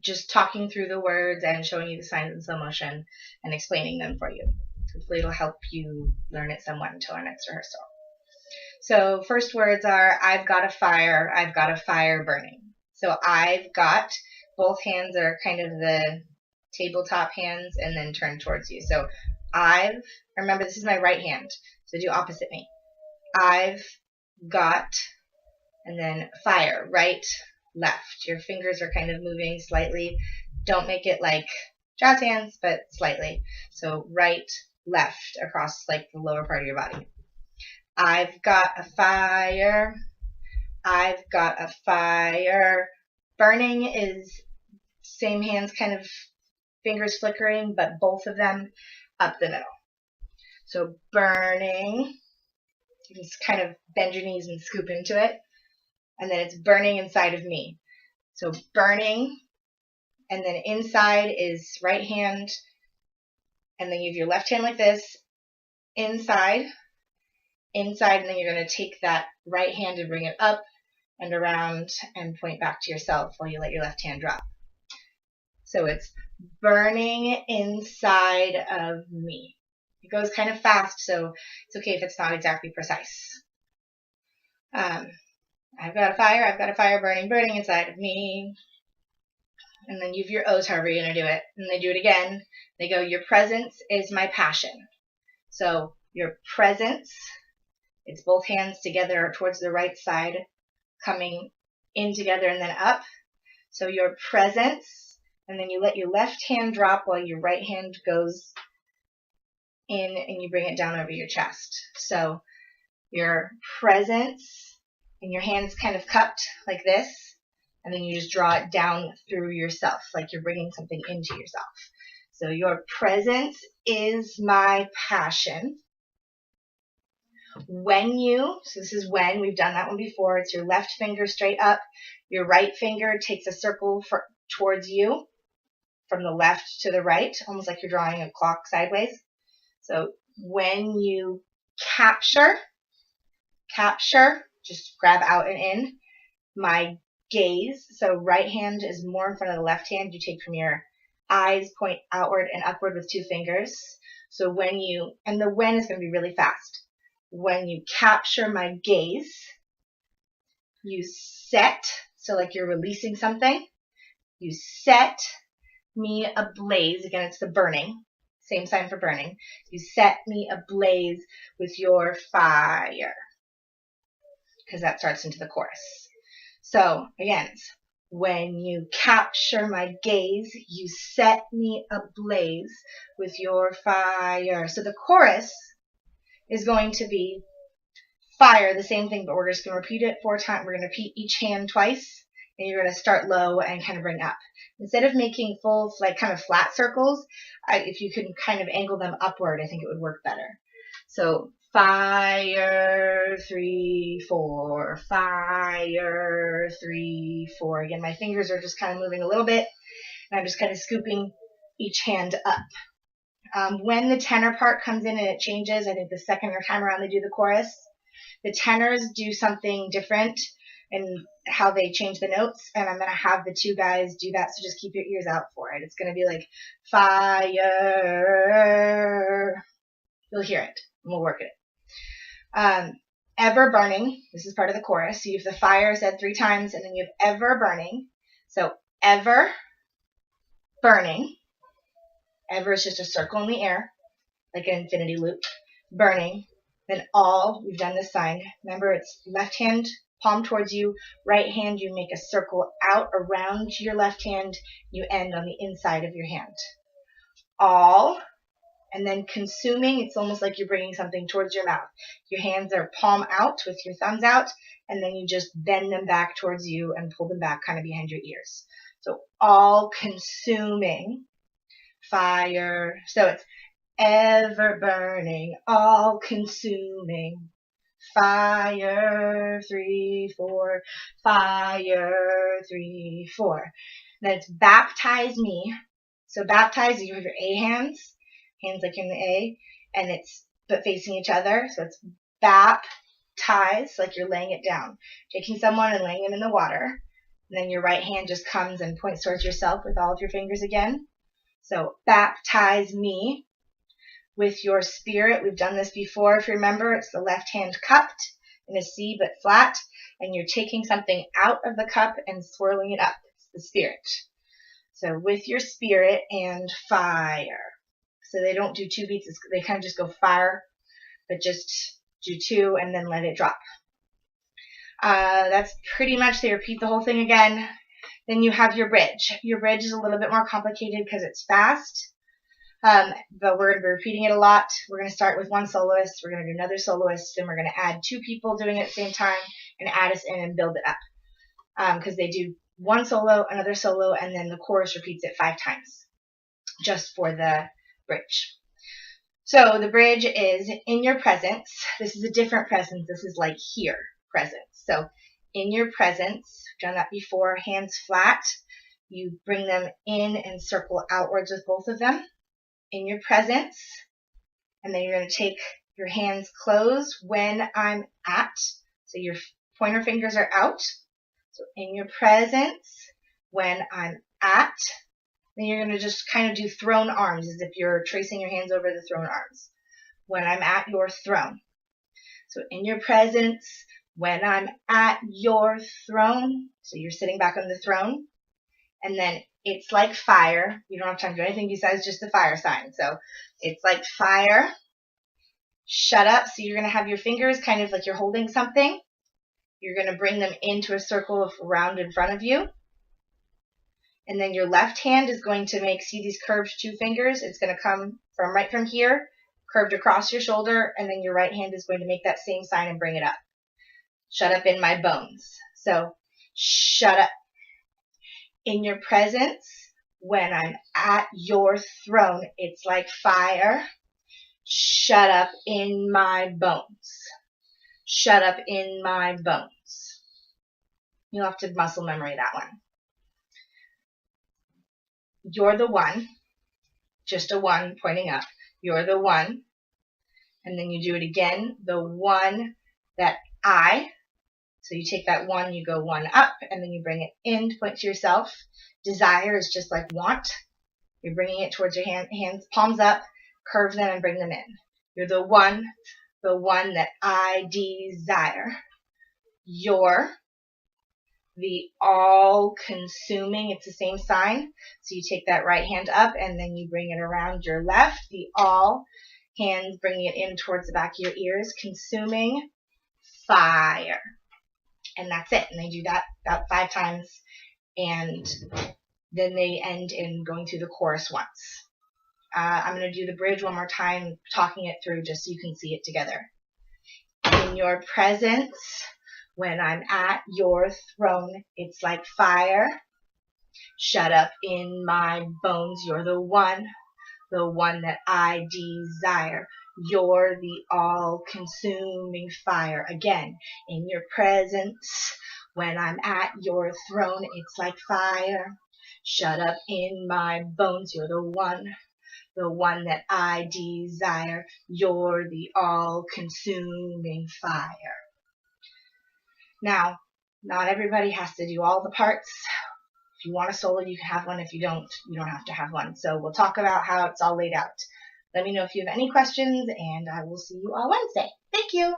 just talking through the words and showing you the signs in slow motion and explaining them for you. Hopefully it'll help you learn it somewhat until our next rehearsal. So first words are, I've got a fire burning. So I've got, both hands are kind of the tabletop hands and then turn towards you. So remember this is my right hand, so do opposite me. I've got, and then fire, right, left. Your fingers are kind of moving slightly. Don't make it like jazz hands, but slightly. So right, left across like the lower part of your body. I've got a fire. I've got a fire. Burning is same hands, kind of fingers flickering, but both of them up the middle. So burning. You just kind of bend your knees and scoop into it. And then it's burning inside of me. So burning, and then inside is right hand, and then you have your left hand like this, inside, and then you're going to take that right hand and bring it up and around and point back to yourself while you let your left hand drop. So it's burning inside of me. It goes kind of fast, so it's okay if it's not exactly precise. I've got a fire burning inside of me. And then you have your O's however you're going to do it. And they do it again. They go, your presence is my passion. So your presence, it's both hands together towards the right side, coming in together and then up. So your presence, and then you let your left hand drop while your right hand goes in and you bring it down over your chest. So your presence, and your hands kind of cupped like this, and then you just draw it down through yourself, like you're bringing something into yourself. So your presence is my passion. So this is when, we've done that one before, it's your left finger straight up, your right finger takes a circle towards you, from the left to the right, almost like you're drawing a clock sideways. So when you capture, just grab out and in, my gaze, so right hand is more in front of the left hand, you take from your eyes, point outward and upward with two fingers. So and the when is going to be really fast. When you capture my gaze, you set, so like you're releasing something, you set me ablaze, again it's the burning, same sign for burning, you set me ablaze with your fire, because that starts into the chorus. So again, when you capture my gaze, you set me ablaze with your fire. So the chorus is going to be fire, the same thing, but we're just going to repeat it 4 times. We're going to repeat each hand twice, and you're going to start low and kind of bring up. Instead of making full, like kind of flat circles, if you could kind of angle them upward, I think it would work better. So fire, 3, 4, fire, 3, 4. Again, my fingers are just kind of moving a little bit, and I'm just kind of scooping each hand up. When the tenor part comes in and it changes, I think the second time around they do the chorus, the tenors do something different in how they change the notes, and I'm going to have the two guys do that, so just keep your ears out for it. It's going to be like fire. You'll hear it, and we'll work it. Ever burning, this is part of the chorus. So you have the fire said 3 times, and then you have ever burning. So ever burning. Ever is just a circle in the air, like an infinity loop. Burning. Then all, we've done this sign. Remember, it's left hand, palm towards you. Right hand, you make a circle out around your left hand. You end on the inside of your hand. All. And then consuming, it's almost like you're bringing something towards your mouth. Your hands are palm out with your thumbs out, and then you just bend them back towards you and pull them back kind of behind your ears. So all consuming fire. So it's ever burning, all consuming fire, 3, 4, fire, 3, 4. Then it's baptize me. So baptize, you have your A hands like in the A, and it's but facing each other. So it's baptize, like you're laying it down, taking someone and laying them in the water. And then your right hand just comes and points towards yourself with all of your fingers again. So baptize me with your spirit. We've done this before. If you remember, it's the left hand cupped in a C but flat, and you're taking something out of the cup and swirling it up. It's the spirit. So with your spirit and fire. So they don't do 2 beats. They kind of just go fire, but just do 2 and then let it drop. That's pretty much, they repeat the whole thing again. Then you have your bridge. Your bridge is a little bit more complicated because it's fast, but we're going to be repeating it a lot. We're going to start with one soloist, we're going to do another soloist, then we're going to add 2 people doing it at the same time and add us in and build it up, because they do one solo, another solo, and then the chorus repeats it 5 times just for the bridge. So the bridge is in your presence. This is a different presence. This is like here presence. So in your presence, we've done that before, hands flat. You bring them in and circle outwards with both of them. In your presence. And then you're going to take your hands closed when I'm at. So your pointer fingers are out. So in your presence, when I'm at. Then you're going to just kind of do throne arms as if you're tracing your hands over the throne arms. When I'm at your throne. So in your presence, when I'm at your throne. So you're sitting back on the throne. And then it's like fire. You don't have time to do anything besides just the fire sign. So it's like fire. Shut up. So you're going to have your fingers kind of like you're holding something. You're going to bring them into a circle around in front of you. And then your left hand is going to make, see these curved 2 fingers? It's going to come from right from here, curved across your shoulder, and then your right hand is going to make that same sign and bring it up. Shut up in my bones. So shut up. In your presence, when I'm at your throne, it's like fire. Shut up in my bones. Shut up in my bones. You'll have to muscle memory that one. You're the one. Just a 1 pointing up. You're the one. And then you do it again. The one that I. So you take that 1, you go 1 up, and then you bring it in to point to yourself. Desire is just like want. You're bringing it towards your hands, palms up, curve them and bring them in. You're the one that I desire. You're the all-consuming. It's the same sign. So you take that right hand up, and then you bring it around your left. The all, hands bringing it in towards the back of your ears. Consuming fire. And that's it. And they do that about 5 times. And then they end in going through the chorus once. I'm going to do the bridge one more time, talking it through just so you can see it together. In your presence, when I'm at your throne, it's like fire. Shut up in my bones. You're the one that I desire. You're the all-consuming fire. Again, in your presence, when I'm at your throne, it's like fire. Shut up in my bones. You're the one that I desire. You're the all-consuming fire. Now, not everybody has to do all the parts. If you want a solo, you can have one. If you don't have to have one. So we'll talk about how it's all laid out. Let me know if you have any questions, and I will see you all Wednesday. Thank you.